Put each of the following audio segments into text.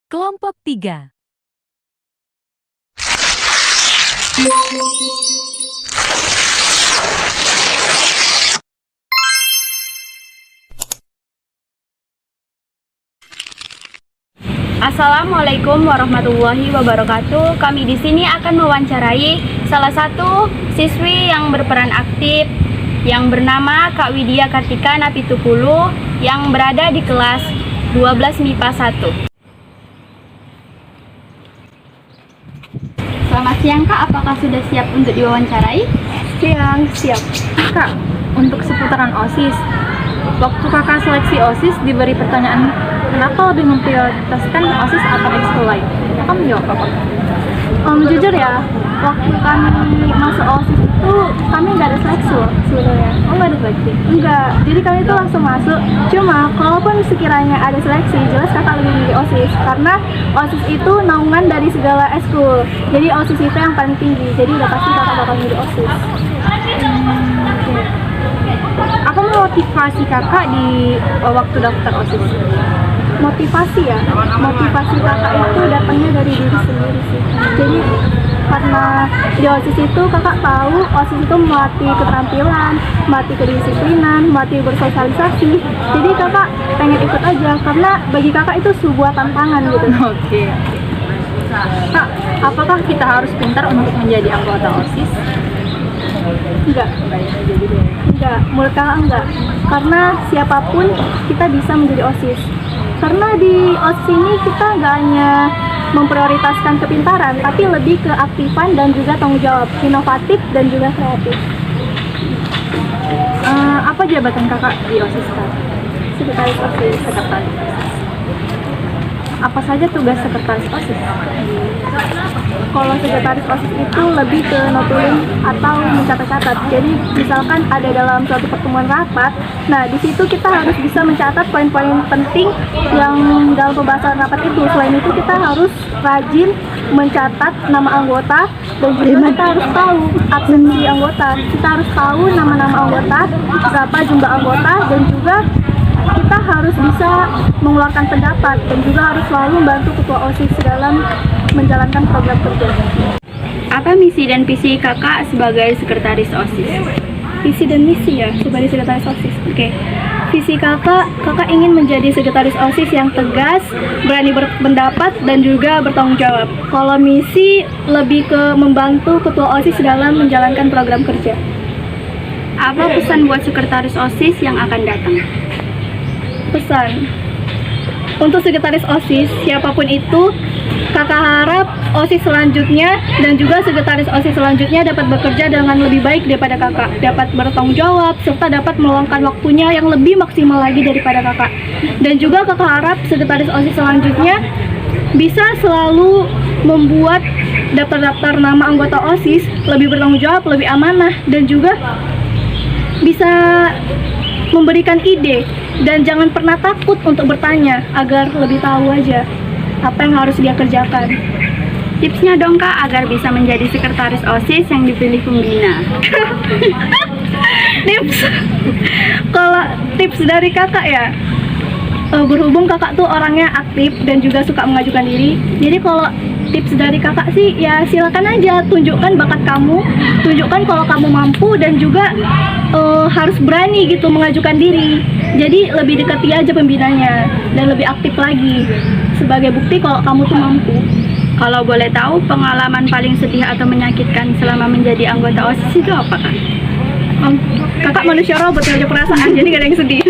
Kelompok 3. Assalamualaikum warahmatullahi wabarakatuh. Kami di sini akan mewawancarai salah satu siswi yang berperan aktif yang bernama Kak Widya Kartika Napitupulu yang berada di kelas 12 MIPA 1. Selamat siang Kak, apakah sudah siap untuk diwawancarai? Siap. Kak, untuk seputaran OSIS, waktu kakak seleksi OSIS diberi pertanyaan kenapa lebih memprioritaskan OSIS atau ekskul lain? Kakak menjawab apa? Jujur ya, waktu kami masuk OSIS itu kami nggak ada seleksi loh sebenarnya. Oh, nggak ada seleksi? Enggak, jadi kami itu langsung masuk. Cuma kalaupun sekiranya ada seleksi, jelas kakak lebih milih OSIS karena OSIS itu naungan dari segala ekskul. Jadi OSIS itu yang paling tinggi. Jadi udah pasti kakak bakal milih OSIS. Apa motivasi kakak di waktu daftar OSIS? Motivasi kakak itu datangnya dari diri sendiri sih. Jadi karena di OSIS itu kakak tahu OSIS itu melatih keterampilan, melatih kedisiplinan, melatih bersosialisasi. Jadi kakak pengen ikut aja karena bagi kakak itu sebuah tantangan gitu. Oke. Kak, apakah kita harus pintar untuk menjadi anggota OSIS? Enggak, menurut kakak enggak. Karena siapapun kita bisa menjadi OSIS. Karena di OSIS ini kita nggak hanya memprioritaskan kepintaran, tapi lebih ke aktifan dan juga tanggung jawab, inovatif dan juga kreatif. Apa jabatan kakak di OSIS, Kak? Sekretaris OSIS. Apa saja tugas sekretaris OSIS? Kalau sekretaris OSIS itu lebih ke notulin atau mencatat-catat. Jadi misalkan ada dalam suatu pertemuan rapat, nah di situ kita harus bisa mencatat poin-poin penting yang dalam pembahasan rapat itu. Selain itu kita harus rajin mencatat nama anggota dan juga kita harus tahu absensi anggota. Kita harus tahu nama-nama anggota, berapa jumlah anggota, dan juga kita harus bisa mengeluarkan pendapat dan juga harus selalu membantu ketua OSIS dalam menjalankan program kerja. Apa misi dan visi kakak sebagai sekretaris OSIS? Visi dan misi ya sebagai sekretaris OSIS. Oke. Visi kakak ingin menjadi sekretaris OSIS yang tegas, berani berpendapat dan juga bertanggung jawab. Kalau misi lebih ke membantu ketua OSIS dalam menjalankan program kerja. Apa pesan buat sekretaris OSIS yang akan datang? Pesan untuk sekretaris OSIS siapapun itu, kakak harap OSIS selanjutnya dan juga sekretaris OSIS selanjutnya dapat bekerja dengan lebih baik daripada kakak, dapat bertanggung jawab serta dapat meluangkan waktunya yang lebih maksimal lagi daripada kakak. Dan juga kakak harap sekretaris OSIS selanjutnya bisa selalu membuat daftar-daftar nama anggota OSIS lebih bertanggung jawab, lebih amanah, dan juga bisa memberikan ide dan jangan pernah takut untuk bertanya agar lebih tahu aja apa yang harus dia kerjakan. Tipsnya dong Kak agar bisa menjadi sekretaris OSIS yang dipilih pembina. Kalau tips dari kakak ya, berhubung kakak tuh orangnya aktif dan juga suka mengajukan diri. Jadi kalau tips dari kakak sih ya silakan aja tunjukkan bakat kamu, tunjukkan kalau kamu mampu dan juga harus berani gitu mengajukan diri. Jadi lebih dekati aja pembinanya dan lebih aktif lagi sebagai bukti kalau kamu tuh mampu. Kalau boleh tahu pengalaman paling sedih atau menyakitkan selama menjadi anggota OSIS itu apa Kak? Kakak manusia robot yang punya perasaan, jadi gak ada yang sedih.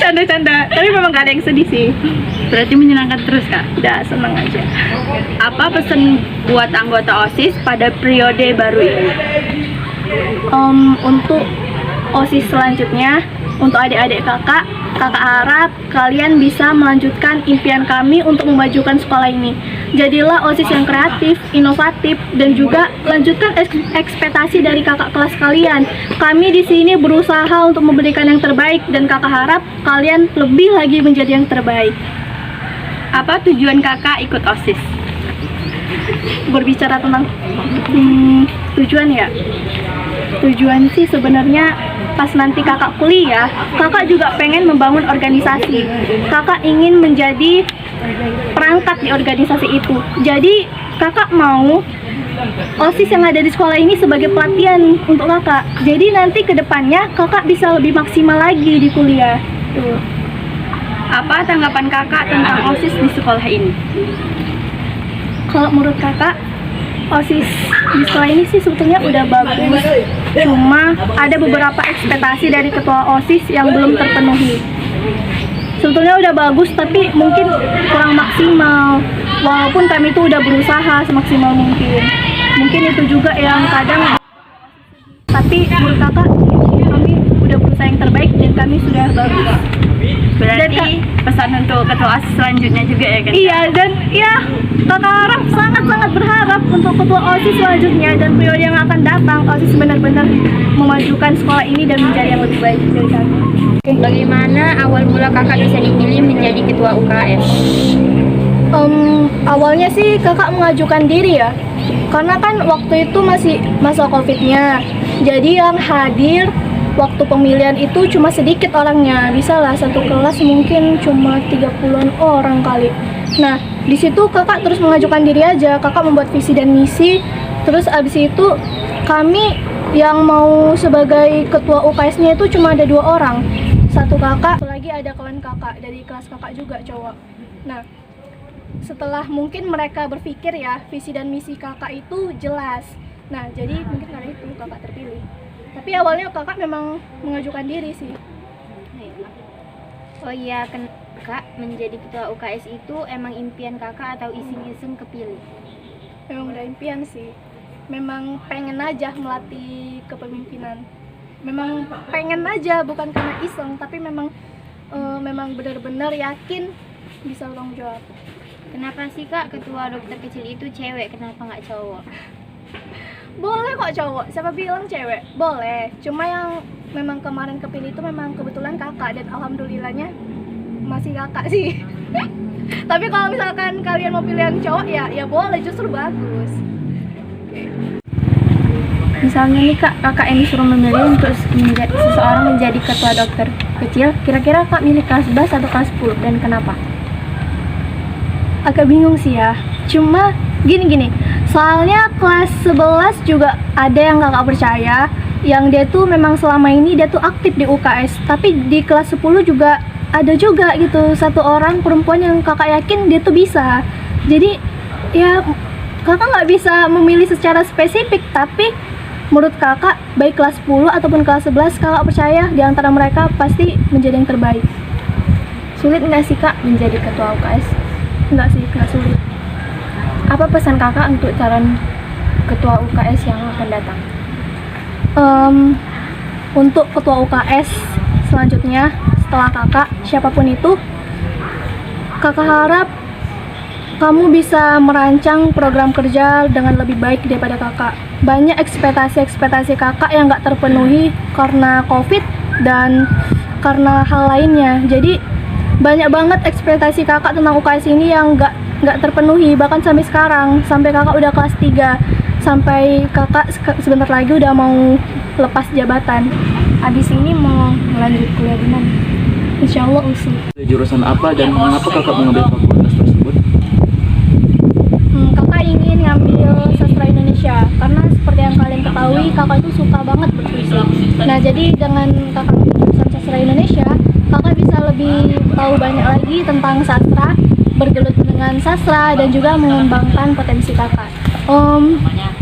Canda-canda, tapi memang gak ada yang sedih sih. Berarti menyenangkan terus Kak? Udah seneng aja. Apa pesan buat anggota OSIS pada periode baru ini? Untuk OSIS selanjutnya, untuk adik-adik kakak harap kalian bisa melanjutkan impian kami untuk memajukan sekolah ini. Jadilah OSIS yang kreatif, inovatif, dan juga lanjutkan ekspektasi dari kakak kelas kalian. Kami di sini berusaha untuk memberikan yang terbaik dan kakak harap kalian lebih lagi menjadi yang terbaik. Apa tujuan kakak ikut OSIS? Berbicara tentang tujuan ya. Tujuan sih sebenarnya pas nanti kakak kuliah, kakak juga pengen membangun organisasi. Kakak ingin menjadi perangkat di organisasi itu. Jadi kakak mau OSIS yang ada di sekolah ini sebagai pelatihan untuk kakak. Jadi nanti ke depannya kakak bisa lebih maksimal lagi di kuliah. Tuh. Apa tanggapan kakak tentang OSIS di sekolah ini? Kalau menurut kakak, OSIS di sekolah ini sih sebetulnya udah bagus. Cuma ada beberapa ekspektasi dari ketua OSIS yang belum terpenuhi. Sebetulnya udah bagus tapi mungkin kurang maksimal. Walaupun kami itu udah berusaha semaksimal mungkin. Mungkin itu juga yang kadang. Tapi menurut kakak, kami udah berusaha yang terbaik dan kami sudah bagus. Berarti pesan untuk ketua OSIS selanjutnya juga ya kan? Iya, dan ya kakak harap sangat-sangat berharap untuk ketua OSIS selanjutnya dan periode yang akan datang OSIS benar-benar memajukan sekolah ini dan menjadi yang lebih baik dari kami. Bagaimana awal mula kakak bisa dipilih menjadi ketua UKS? Awalnya sih kakak mengajukan diri ya, karena kan waktu itu masih masa COVID-nya. Jadi yang hadir waktu pemilihan itu cuma sedikit orangnya, bisa lah satu kelas mungkin cuma 30-an orang kali. Nah, di situ kakak terus mengajukan diri aja, kakak membuat visi dan misi. Terus abis itu kami yang mau sebagai ketua UKS-nya itu cuma ada 2 orang, satu kakak, satu lagi ada kawan kakak dari kelas kakak juga cowok. Nah, setelah mungkin mereka berpikir ya visi dan misi kakak itu jelas. Nah, jadi mungkin karena itu kakak terpilih. Tapi awalnya kakak memang mengajukan diri sih. Oh iya, kak, menjadi ketua UKS itu emang impian kakak atau iseng-iseng kepilih? Memang udah impian sih. Memang pengen aja melatih kepemimpinan. Memang pengen aja, bukan karena iseng, tapi memang benar-benar yakin bisa tanggung jawab. Kenapa sih kak ketua dokter kecil itu cewek, kenapa nggak cowok? Boleh kok cowok, siapa bilang cewek? Boleh, cuma yang memang kemarin kepilih itu memang kebetulan kakak dan alhamdulillahnya masih kakak sih. Tapi kalau misalkan kalian mau pilih yang cowok ya boleh, justru bagus. Misalnya nih kak, kakak yang disuruh memilih untuk seseorang menjadi ketua dokter kecil, kira-kira kak milih kelas 11 atau kelas 10 dan kenapa? Agak bingung sih ya, cuma gini, soalnya kelas 11 juga ada yang kakak percaya, yang dia tuh memang selama ini dia tuh aktif di UKS. Tapi di kelas 10 juga ada juga gitu, satu orang perempuan yang kakak yakin dia tuh bisa. Jadi ya kakak nggak bisa memilih secara spesifik, tapi menurut kakak baik kelas 10 ataupun kelas 11 kakak percaya di antara mereka pasti menjadi yang terbaik. Sulit nggak sih kak menjadi ketua UKS? Enggak sih, nggak sulit. Apa pesan kakak untuk calon ketua UKS yang akan datang? Untuk ketua UKS selanjutnya setelah kakak, siapapun itu, kakak harap kamu bisa merancang program kerja dengan lebih baik daripada kakak. Banyak ekspektasi kakak yang nggak terpenuhi karena COVID dan karena hal lainnya. Jadi banyak banget ekspektasi kakak tentang UKS ini yang nggak terpenuhi, bahkan sampai sekarang, sampai kakak udah kelas 3, sampai kakak sebentar lagi udah mau lepas jabatan. Habis ini mau lanjut kuliah di mana? Insya Allah USU. Jurusan apa dan mengapa kakak mengambil fakultas tersebut? Kakak ingin ngambil sastra Indonesia karena seperti yang kalian ketahui kakak itu suka banget berpuisi. Nah, jadi dengan kakak jurusan sastra Indonesia, kakak bisa lebih tahu banyak lagi tentang sastra, bergelut dengan sastra dan juga mengembangkan potensi kakak.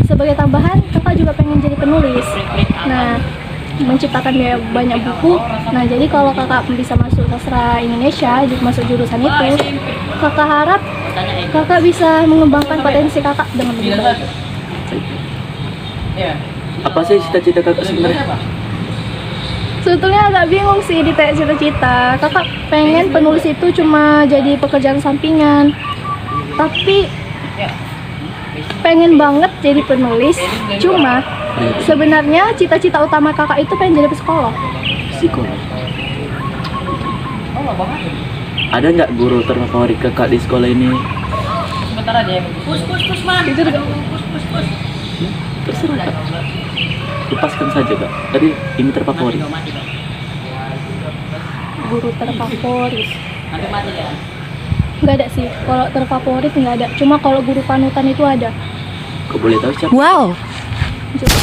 Sebagai tambahan, kakak juga pengen jadi penulis. Nah, menciptakan banyak buku. Nah, jadi kalau kakak bisa masuk sastra Indonesia, masuk jurusan itu, kakak harap kakak bisa mengembangkan potensi kakak dengan lebih baik. Apa sih cita-cita kakak sebenarnya? Sebetulnya agak bingung sih di cita-cita. Kakak pengen penulis itu cuma jadi pekerjaan sampingan, tapi pengen banget jadi penulis. Cuma sebenarnya cita-cita utama kakak itu pengen jadi psikolog. Psikolog. Ada nggak guru terfavorit kakak di sekolah ini? Itu Terserah kak. Lepaskan saja kak. Tadi ini terfavorit. guru terfavorit. Nggak ada sih, kalau terfavorit nggak ada. Cuma kalau guru panutan itu ada. Kau boleh tahu siapa? Wow. Coba.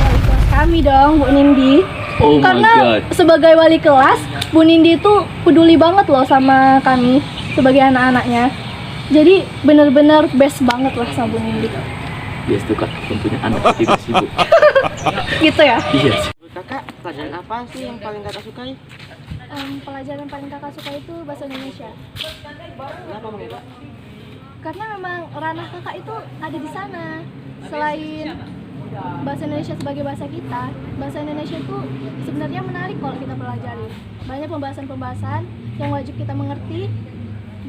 Wali kelas kami dong, Bu Nindi. Oh my Karena god. sebagai wali kelas, Bu Nindi itu peduli banget loh sama kami sebagai anak-anaknya. Jadi bener-bener best banget lah sama Bu Nindi. Dia tuh kak, punya anak tidak sibuk. Gitu ya. Iya. Kakak, pelajaran apa sih yang paling kakak sukai? Pelajaran paling kakak suka itu bahasa Indonesia. Kenapa Bang Ega? Karena memang ranah kakak itu ada di sana. Selain bahasa Indonesia sebagai bahasa kita, bahasa Indonesia itu sebenarnya menarik kalau kita pelajari. Banyak pembahasan-pembahasan yang wajib kita mengerti.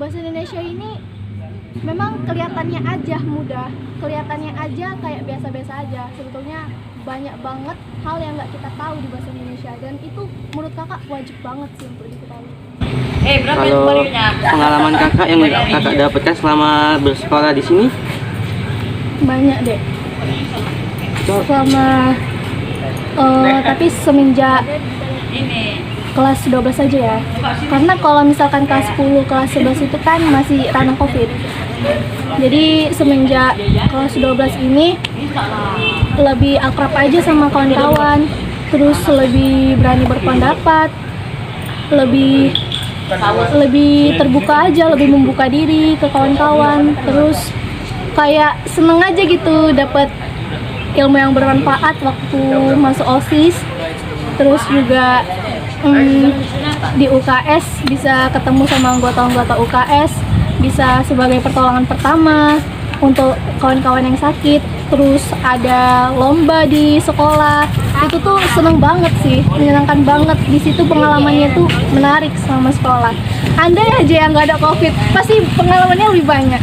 Bahasa Indonesia ini memang kelihatannya aja mudah, kelihatannya aja kayak biasa-biasa aja. Sebetulnya banyak banget hal yang nggak kita tahu di bahasa Indonesia, dan itu menurut kakak wajib banget sih untuk diketahui. Kalau pengalaman kakak yang kakak dapatkan selama bersekolah di sini? Banyak deh. Selama tapi semenjak kelas 12 aja ya. Karena kalau misalkan kelas 10, kelas 11 itu kan masih ranah Covid. Jadi semenjak kelas 12 ini lebih akrab aja sama kawan-kawan, terus lebih berani berpendapat, lebih terbuka aja, lebih membuka diri ke kawan-kawan, terus kayak seneng aja gitu dapat ilmu yang bermanfaat waktu masuk OSIS. Terus juga di UKS bisa ketemu sama anggota-anggota UKS, bisa sebagai pertolongan pertama untuk kawan-kawan yang sakit. Terus ada lomba di sekolah, itu tuh seneng banget sih, menyenangkan banget. Di situ pengalamannya tuh menarik sama sekolah. Andai aja yang nggak ada COVID, pasti pengalamannya lebih banyak.